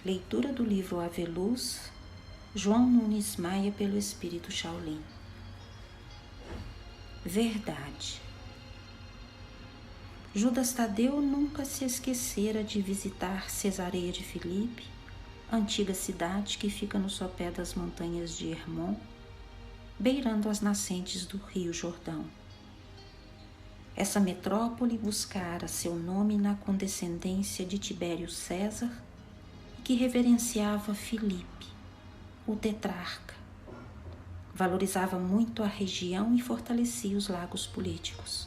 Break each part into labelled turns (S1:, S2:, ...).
S1: Leitura do livro Aveluz, João Nunes Maia, pelo Espírito Shaolin. Verdade. Judas Tadeu nunca se esquecera de visitar Cesareia de Filipe, antiga cidade que fica no sopé das montanhas de Hermon, beirando as nascentes do Rio Jordão. Essa metrópole buscara seu nome na condescendência de Tibério César, que reverenciava Filipe, o tetrarca. Valorizava muito a região e fortalecia os lagos políticos.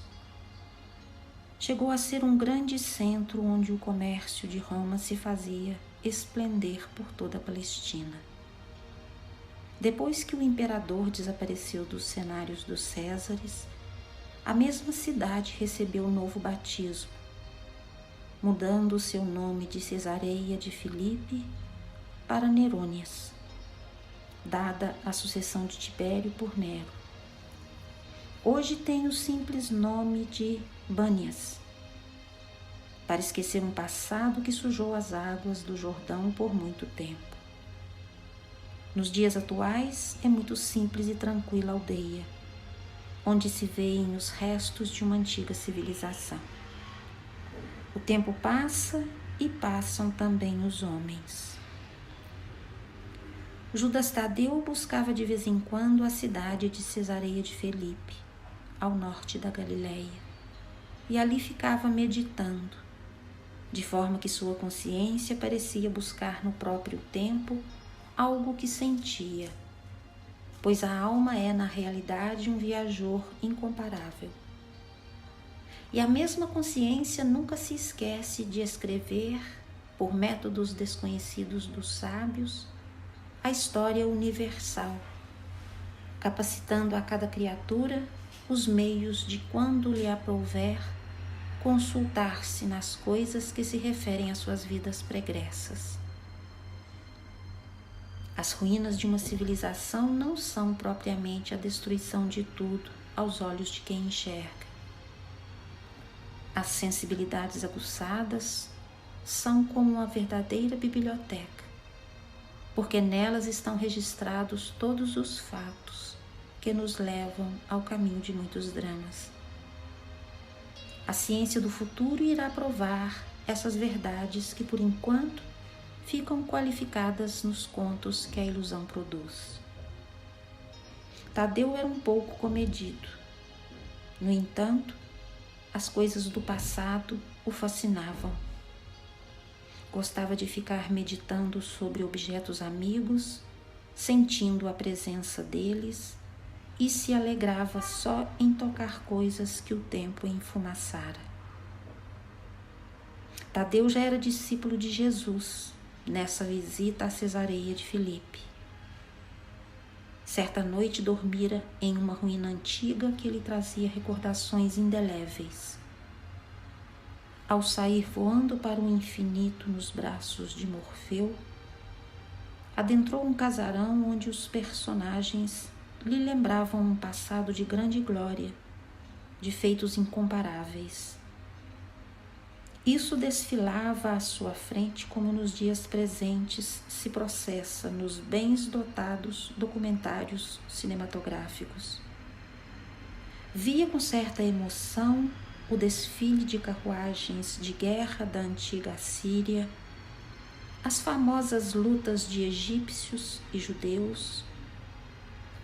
S1: Chegou a ser um grande centro onde o comércio de Roma se fazia esplender por toda a Palestina. Depois que o imperador desapareceu dos cenários dos Césares, a mesma cidade recebeu um novo batismo, mudando o seu nome de Cesareia de Filipe para Nerônias, dada a sucessão de Tibério por Nero. Hoje tem o simples nome de Bânias, para esquecer um passado que sujou as águas do Jordão por muito tempo. Nos dias atuais é muito simples e tranquila aldeia, onde se veem os restos de uma antiga civilização. O tempo passa e passam também os homens. Judas Tadeu buscava de vez em quando a cidade de Cesareia de Filipe, ao norte da Galileia, e ali ficava meditando, de forma que sua consciência parecia buscar no próprio tempo algo que sentia, pois a alma é, na realidade, um viajor incomparável. E a mesma consciência nunca se esquece de escrever, por métodos desconhecidos dos sábios, a história universal, capacitando a cada criatura os meios de, quando lhe aprouver, consultar-se nas coisas que se referem às suas vidas pregressas. As ruínas de uma civilização não são propriamente a destruição de tudo aos olhos de quem enxerga. As sensibilidades aguçadas são como uma verdadeira biblioteca, porque nelas estão registrados todos os fatos que nos levam ao caminho de muitos dramas. A ciência do futuro irá provar essas verdades que, por enquanto, ficam qualificadas nos contos que a ilusão produz. Tadeu era um pouco comedido. No entanto, as coisas do passado o fascinavam. Gostava de ficar meditando sobre objetos amigos, sentindo a presença deles, e se alegrava só em tocar coisas que o tempo enfumaçara. Tadeu já era discípulo de Jesus nessa visita à Cesareia de Filipe. Certa noite dormira em uma ruína antiga que lhe trazia recordações indeléveis. Ao sair voando para o infinito nos braços de Morfeu, adentrou um casarão onde os personagens lhe lembravam um passado de grande glória, de feitos incomparáveis. Isso desfilava à sua frente como nos dias presentes se processa nos bens dotados documentários cinematográficos. Via com certa emoção o desfile de carruagens de guerra da antiga Assíria, as famosas lutas de egípcios e judeus,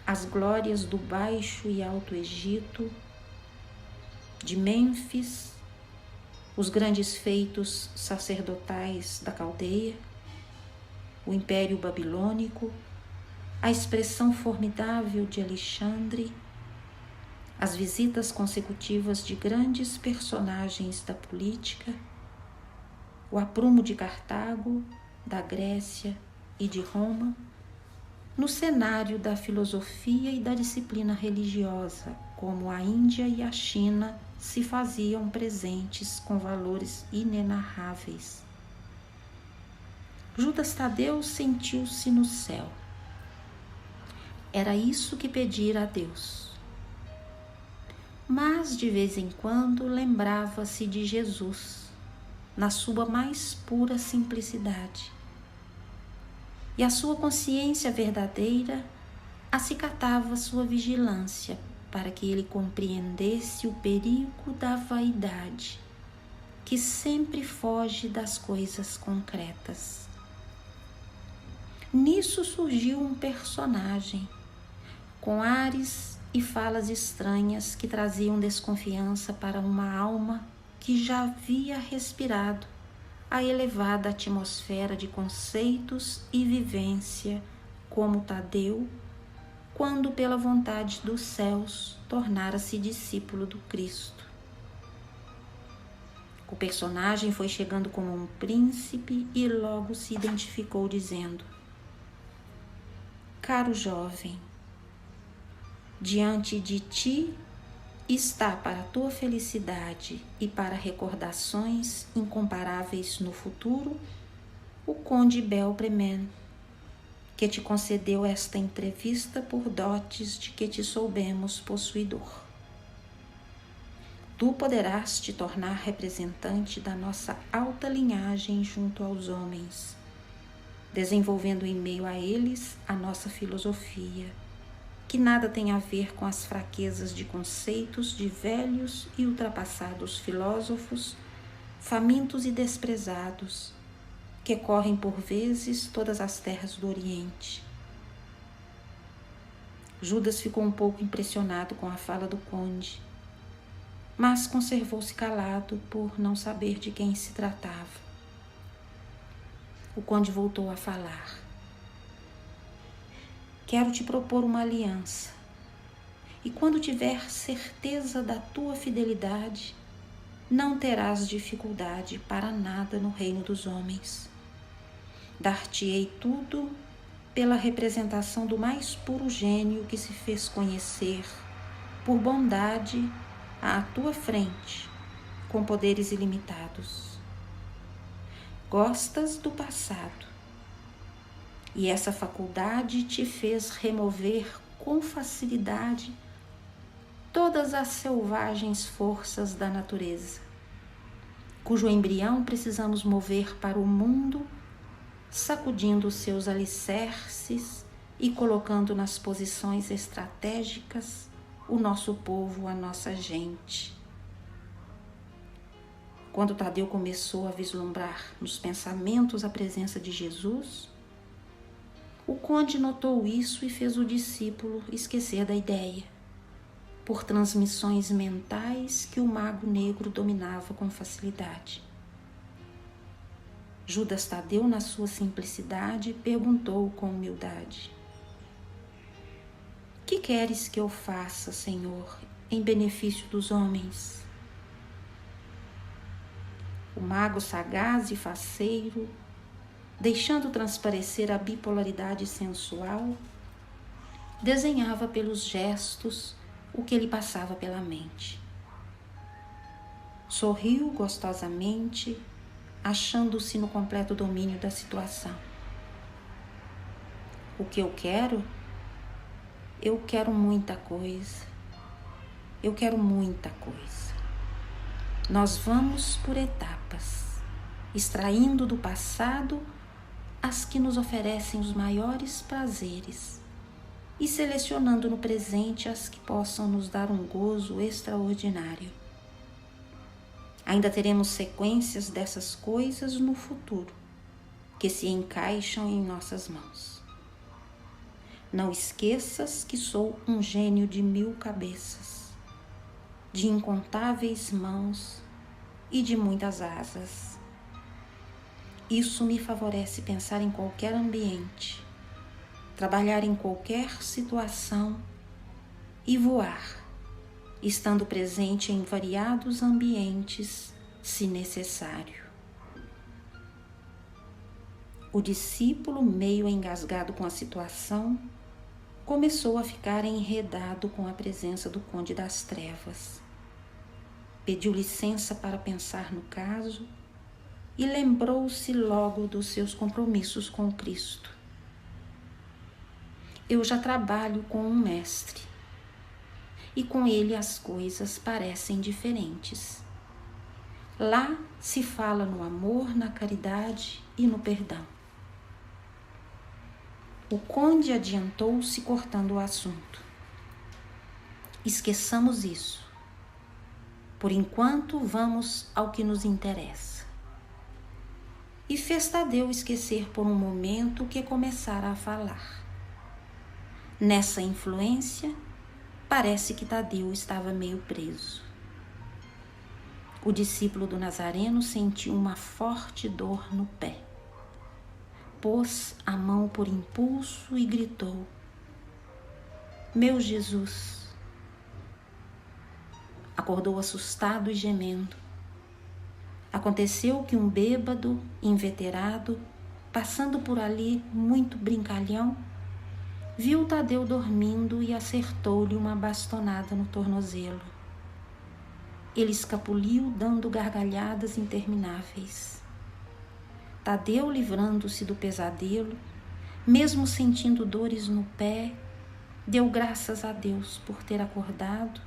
S1: as glórias do Baixo e Alto Egito, de Mênfis, os grandes feitos sacerdotais da Caldeia, o Império Babilônico, a expressão formidável de Alexandre, as visitas consecutivas de grandes personagens da política, o aprumo de Cartago, da Grécia e de Roma, no cenário da filosofia e da disciplina religiosa, como a Índia e a China se faziam presentes com valores inenarráveis. Judas Tadeu sentiu-se no céu. Era isso que pedira a Deus. Mas, de vez em quando, lembrava-se de Jesus, na sua mais pura simplicidade, e a sua consciência verdadeira acicatava sua vigilância para que ele compreendesse o perigo da vaidade, que sempre foge das coisas concretas. Nisso surgiu um personagem, com ares e falas estranhas que traziam desconfiança para uma alma que já havia respirado a elevada atmosfera de conceitos e vivência, como Tadeu, quando pela vontade dos céus tornara-se discípulo do Cristo. O personagem foi chegando como um príncipe e logo se identificou dizendo: caro jovem, diante de ti está para a tua felicidade e para recordações incomparáveis no futuro o conde Belpremen, que te concedeu esta entrevista por dotes de que te soubemos possuidor. Tu poderás te tornar representante da nossa alta linhagem junto aos homens, desenvolvendo em meio a eles a nossa filosofia, que nada tem a ver com as fraquezas de conceitos de velhos e ultrapassados filósofos, famintos e desprezados, que correm por vezes todas as terras do Oriente. Judas ficou um pouco impressionado com a fala do conde, mas conservou-se calado por não saber de quem se tratava. O conde voltou a falar: quero te propor uma aliança, e quando tiver certeza da tua fidelidade, não terás dificuldade para nada no reino dos homens. Dar-te-ei tudo pela representação do mais puro gênio que se fez conhecer, por bondade, à tua frente, com poderes ilimitados. Gostas do passado, e essa faculdade te fez remover com facilidade todas as selvagens forças da natureza, cujo embrião precisamos mover para o mundo, sacudindo seus alicerces e colocando nas posições estratégicas o nosso povo, a nossa gente. Quando Tadeu começou a vislumbrar nos pensamentos a presença de Jesus, o conde notou isso e fez o discípulo esquecer da ideia, por transmissões mentais que o mago negro dominava com facilidade. Judas Tadeu, na sua simplicidade, perguntou com humildade: que queres que eu faça, Senhor, em benefício dos homens? O mago sagaz e faceiro, deixando transparecer a bipolaridade sensual, desenhava pelos gestos o que lhe passava pela mente. Sorriu gostosamente, achando-se no completo domínio da situação. O que eu quero? Eu quero muita coisa. Eu quero muita coisa. Nós vamos por etapas, extraindo do passado as que nos oferecem os maiores prazeres e selecionando no presente as que possam nos dar um gozo extraordinário. Ainda teremos sequências dessas coisas no futuro, que se encaixam em nossas mãos. Não esqueças que sou um gênio de 1000 cabeças, de incontáveis mãos e de muitas asas. Isso me favorece pensar em qualquer ambiente, trabalhar em qualquer situação e voar, estando presente em variados ambientes, se necessário. O discípulo, meio engasgado com a situação, começou a ficar enredado com a presença do Conde das Trevas. Pediu licença para pensar no caso e lembrou-se logo dos seus compromissos com Cristo. Eu já trabalho com um mestre, e com ele as coisas parecem diferentes. Lá se fala no amor, na caridade e no perdão. O conde adiantou-se, cortando o assunto. Esqueçamos isso. Por enquanto, vamos ao que nos interessa. E fez Tadeu esquecer por um momento o que começara a falar. Nessa influência, parece que Tadeu estava meio preso. O discípulo do Nazareno sentiu uma forte dor no pé. Pôs a mão por impulso e gritou: Meu Jesus! Acordou assustado e gemendo. Aconteceu que um bêbado, inveterado, passando por ali muito brincalhão, viu Tadeu dormindo e acertou-lhe uma bastonada no tornozelo. Ele escapuliu, dando gargalhadas intermináveis. Tadeu, livrando-se do pesadelo, mesmo sentindo dores no pé, deu graças a Deus por ter acordado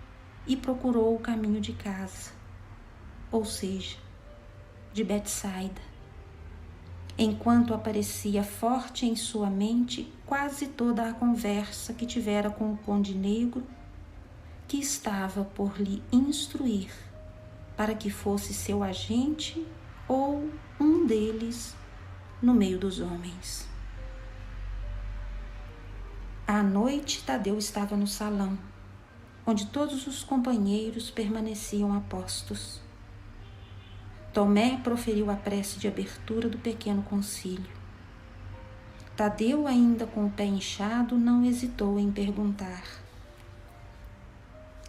S1: e procurou o caminho de casa, ou seja, de Betsaida, enquanto aparecia forte em sua mente quase toda a conversa que tivera com o conde negro, que estava por lhe instruir para que fosse seu agente ou um deles no meio dos homens. À noite, Tadeu estava no salão, onde todos os companheiros permaneciam a postos. Tomé proferiu a prece de abertura do pequeno concílio. Tadeu, ainda com o pé inchado, não hesitou em perguntar: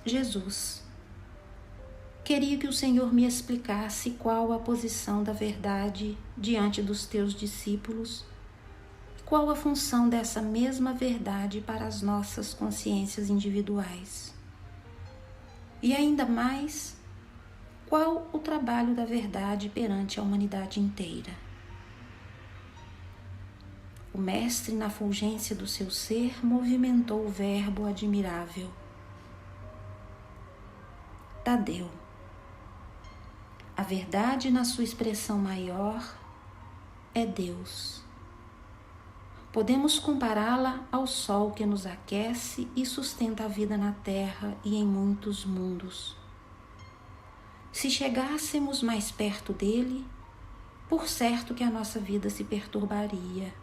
S1: Jesus, queria que o Senhor me explicasse qual a posição da verdade diante dos teus discípulos, qual a função dessa mesma verdade para as nossas consciências individuais. E ainda mais, qual o trabalho da verdade perante a humanidade inteira? O mestre, na fulgência do seu ser, movimentou o verbo admirável. Tadeu, a verdade na sua expressão maior é Deus. Podemos compará-la ao sol que nos aquece e sustenta a vida na terra e em muitos mundos. Se chegássemos mais perto dele, por certo que a nossa vida se perturbaria,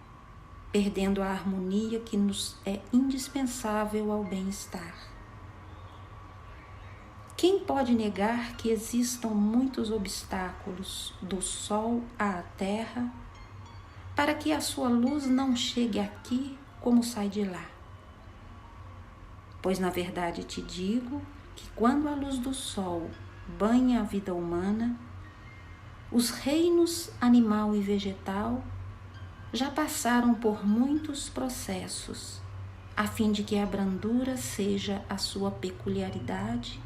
S1: perdendo a harmonia que nos é indispensável ao bem-estar. Quem pode negar que existam muitos obstáculos do sol à terra para que a sua luz não chegue aqui como sai de lá? Pois na verdade te digo que quando a luz do sol banha a vida humana, os reinos animal e vegetal já passaram por muitos processos, a fim de que a brandura seja a sua peculiaridade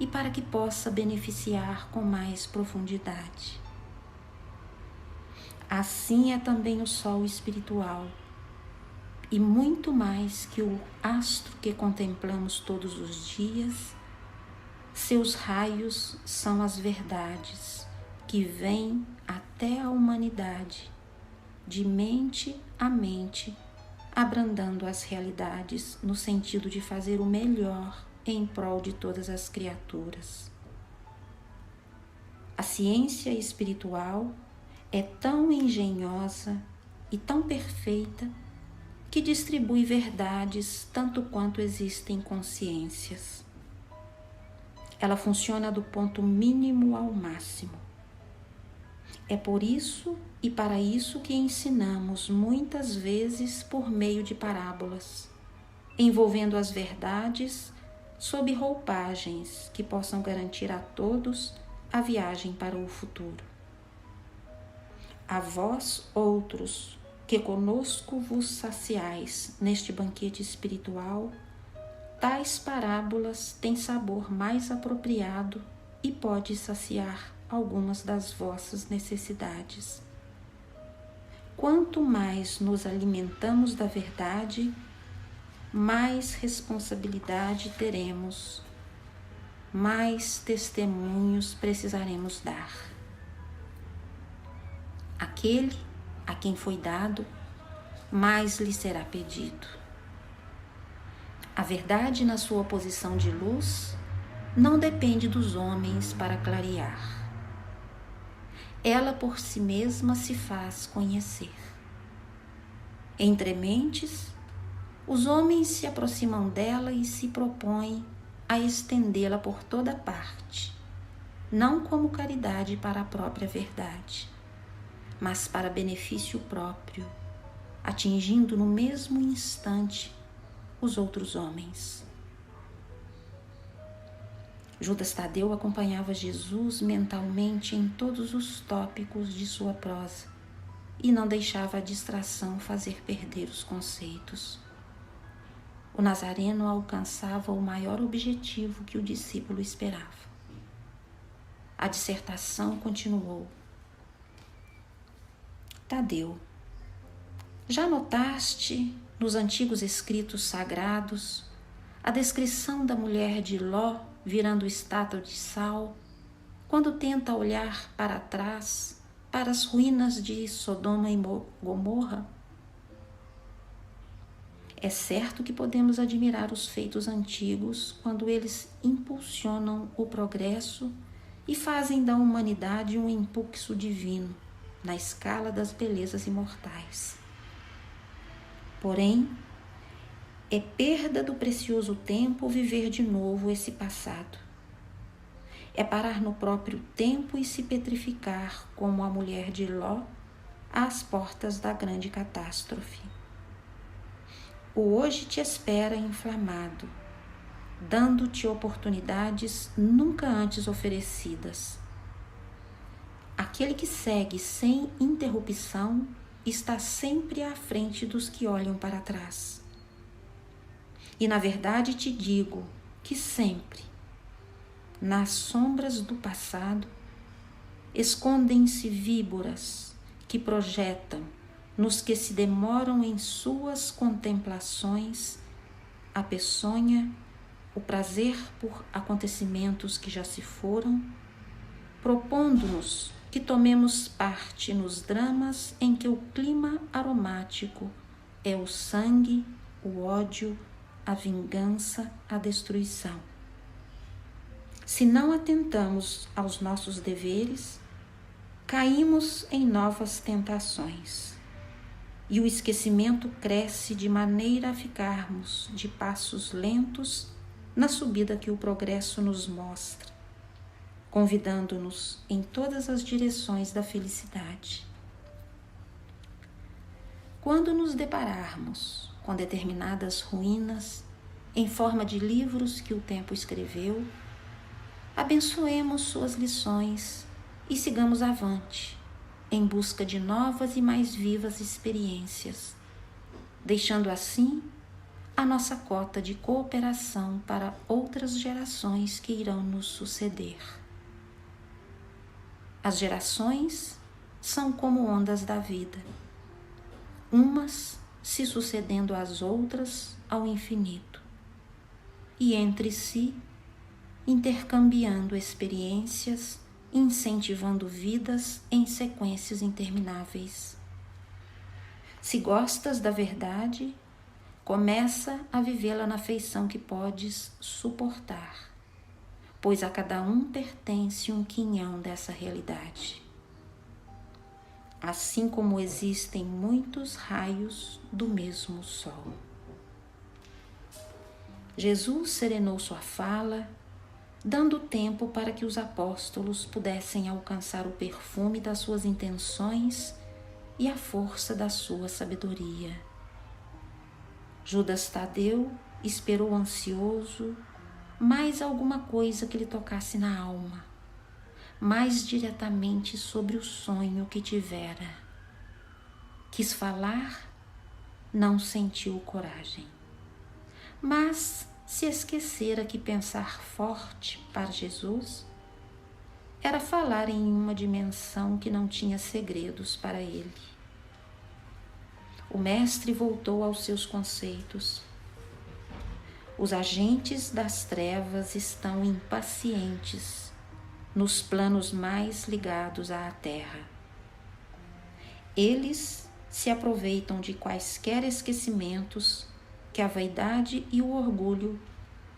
S1: e para que possa beneficiar com mais profundidade. Assim é também o sol espiritual, e muito mais que o astro que contemplamos todos os dias, seus raios são as verdades que vêm até a humanidade, de mente a mente, abrandando as realidades no sentido de fazer o melhor em prol de todas as criaturas. A ciência espiritual é tão engenhosa e tão perfeita que distribui verdades tanto quanto existem consciências. Ela funciona do ponto mínimo ao máximo. É por isso e para isso que ensinamos muitas vezes por meio de parábolas, envolvendo as verdades sob roupagens que possam garantir a todos a viagem para o futuro. A vós, outros, que conosco vos saciais neste banquete espiritual, tais parábolas têm sabor mais apropriado e pode saciar algumas das vossas necessidades. Quanto mais nos alimentamos da verdade, mais responsabilidade teremos, mais testemunhos precisaremos dar. Aquele a quem foi dado mais lhe será pedido. A verdade, na sua posição de luz, não depende dos homens para clarear. Ela por si mesma se faz conhecer. Entre mentes, os homens se aproximam dela e se propõem a estendê-la por toda parte, não como caridade para a própria verdade, mas para benefício próprio, atingindo no mesmo instante os outros homens. Judas Tadeu acompanhava Jesus mentalmente em todos os tópicos de sua prosa e não deixava a distração fazer perder os conceitos. O Nazareno alcançava o maior objetivo que o discípulo esperava. A dissertação continuou. Tadeu, já notaste nos antigos escritos sagrados a descrição da mulher de Ló virando estátua de sal, quando tenta olhar para trás, para as ruínas de Sodoma e Gomorra? É certo que podemos admirar os feitos antigos quando eles impulsionam o progresso e fazem da humanidade um impulso divino na escala das belezas imortais. Porém, é perda do precioso tempo viver de novo esse passado. É parar no próprio tempo e se petrificar como a mulher de Ló às portas da grande catástrofe. O hoje te espera inflamado, dando-te oportunidades nunca antes oferecidas. Aquele que segue sem interrupção está sempre à frente dos que olham para trás. E na verdade te digo que sempre, nas sombras do passado, escondem-se víboras que projetam nos que se demoram em suas contemplações a peçonha, o prazer por acontecimentos que já se foram, propondo-nos que tomemos parte nos dramas em que o clima aromático é o sangue, o ódio, a vingança, a destruição. Se não atentamos aos nossos deveres, caímos em novas tentações, e o esquecimento cresce de maneira a ficarmos de passos lentos na subida que o progresso nos mostra, convidando-nos em todas as direções da felicidade. Quando nos depararmos com determinadas ruínas em forma de livros que o tempo escreveu, abençoemos suas lições e sigamos avante, em busca de novas e mais vivas experiências, deixando assim a nossa cota de cooperação para outras gerações que irão nos suceder. As gerações são como ondas da vida, umas se sucedendo às outras ao infinito, e entre si intercambiando experiências, incentivando vidas em sequências intermináveis. Se gostas da verdade, começa a vivê-la na feição que podes suportar, pois a cada um pertence um quinhão dessa realidade. Assim como existem muitos raios do mesmo sol. Jesus serenou sua fala, dando tempo para que os apóstolos pudessem alcançar o perfume das suas intenções e a força da sua sabedoria. Judas Tadeu esperou ansioso mais alguma coisa que lhe tocasse na alma, mais diretamente sobre o sonho que tivera. Quis falar, não sentiu coragem, mas se esquecera que pensar forte para Jesus era falar em uma dimensão que não tinha segredos para ele. O mestre voltou aos seus conceitos. Os agentes das trevas estão impacientes nos planos mais ligados à terra. Eles se aproveitam de quaisquer esquecimentos que a vaidade e o orgulho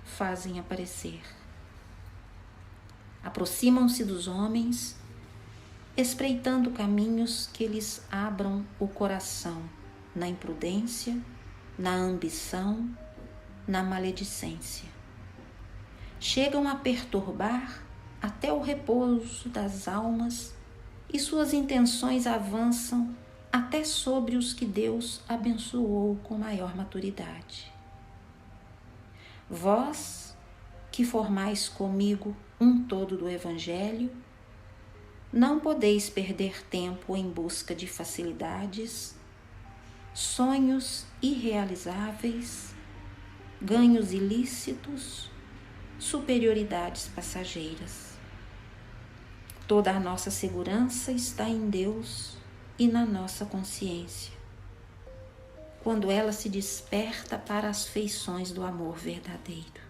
S1: fazem aparecer. Aproximam-se dos homens, espreitando caminhos que lhes abram o coração na imprudência, na ambição, na maledicência. Chegam a perturbar até o repouso das almas e suas intenções avançam até sobre os que Deus abençoou com maior maturidade. Vós, que formais comigo um todo do Evangelho, não podeis perder tempo em busca de facilidades, sonhos irrealizáveis, ganhos ilícitos, superioridades passageiras. Toda a nossa segurança está em Deus e na nossa consciência, quando ela se desperta para as feições do amor verdadeiro.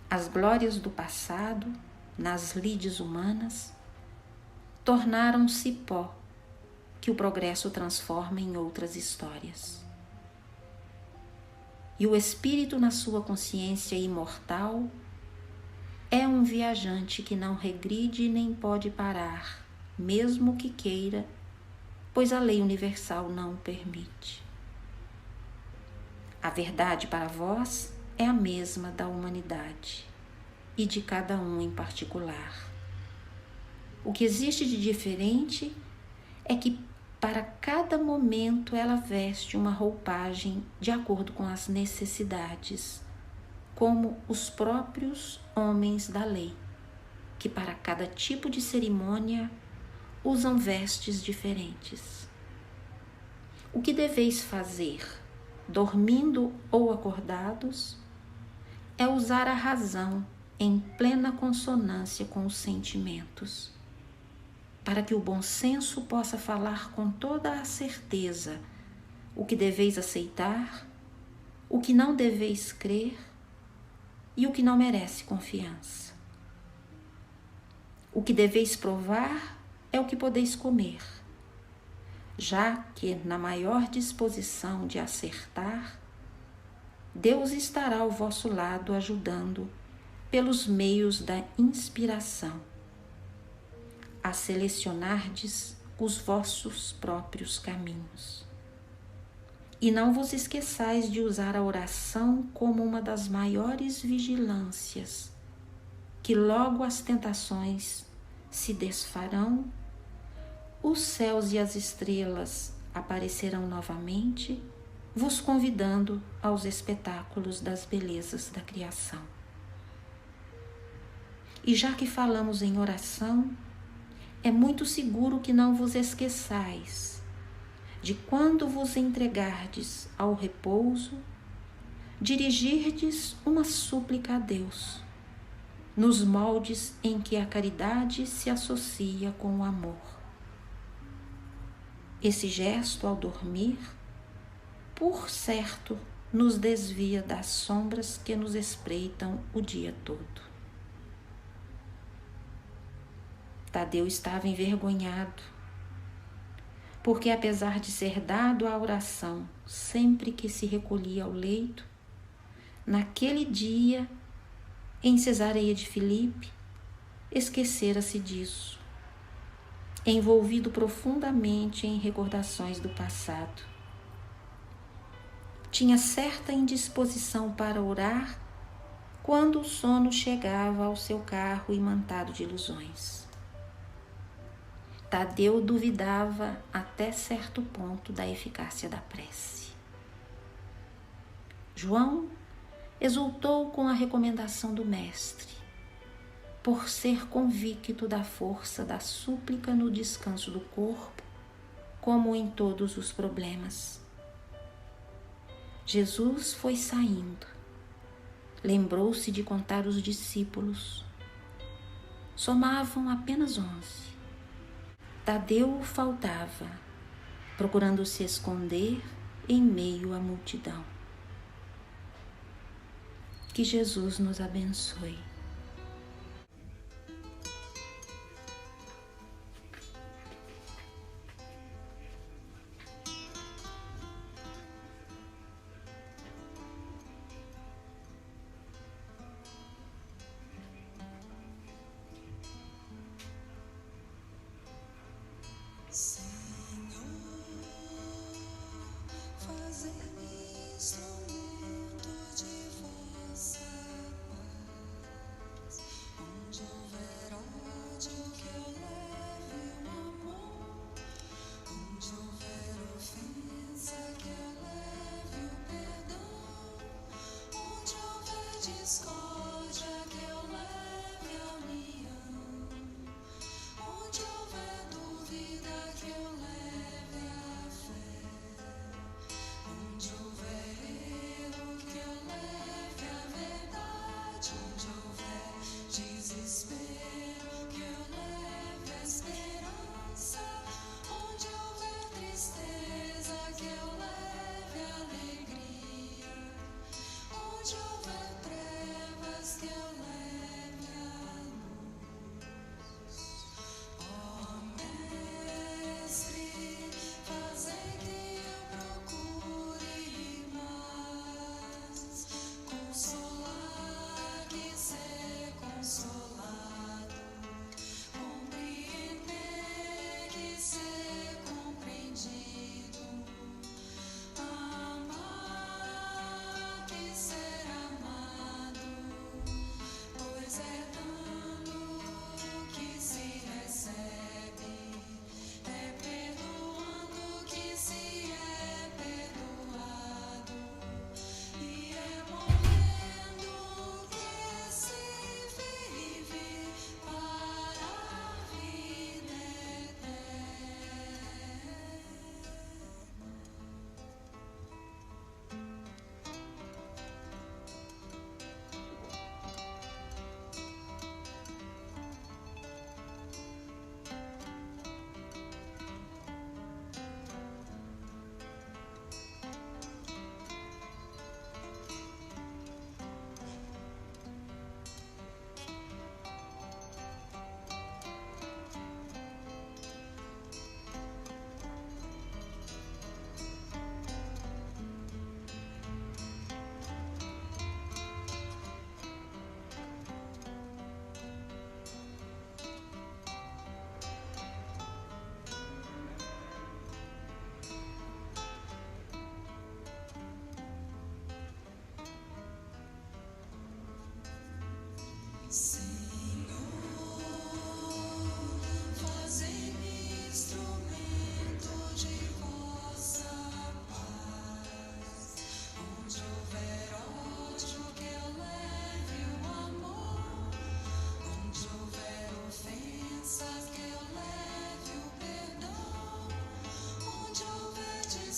S1: As glórias do passado, nas lides humanas, tornaram-se pó que o progresso transforma em outras histórias. E o espírito, na sua consciência imortal, é um viajante que não regride nem pode parar, mesmo que queira, pois a lei universal não o permite. A verdade para vós é a mesma da humanidade e de cada um em particular. O que existe de diferente é que para cada momento ela veste uma roupagem de acordo com as necessidades, como os próprios homens da lei, que para cada tipo de cerimônia usam vestes diferentes. O que deveis fazer, dormindo ou acordados, é usar a razão em plena consonância com os sentimentos, para que o bom senso possa falar com toda a certeza o que deveis aceitar, o que não deveis crer e o que não merece confiança. O que deveis provar é o que podeis comer, já que na maior disposição de acertar, Deus estará ao vosso lado ajudando pelos meios da inspiração a selecionardes os vossos próprios caminhos. E não vos esqueçais de usar a oração como uma das maiores vigilâncias, que logo as tentações se desfarão, os céus e as estrelas aparecerão novamente, vos convidando aos espetáculos das belezas da criação. E já que falamos em oração, é muito seguro que não vos esqueçais de, quando vos entregardes ao repouso, dirigirdes uma súplica a Deus, nos moldes em que a caridade se associa com o amor. Esse gesto ao dormir, por certo, nos desvia das sombras que nos espreitam o dia todo. Tadeu estava envergonhado, porque apesar de ser dado à oração sempre que se recolhia ao leito, naquele dia, em Cesareia de Filipe, esquecera-se disso, envolvido profundamente em recordações do passado. Tinha certa indisposição para orar quando o sono chegava ao seu carro imantado de ilusões. Tadeu duvidava até certo ponto da eficácia da prece. João exultou com a recomendação do Mestre, por ser convicto da força da súplica no descanso do corpo, como em todos os problemas. Jesus foi saindo. Lembrou-se de contar os discípulos. Somavam apenas 11. Tadeu faltava, procurando se esconder em meio à multidão. Que Jesus nos abençoe.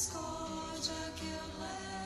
S2: discórdia que eu levo.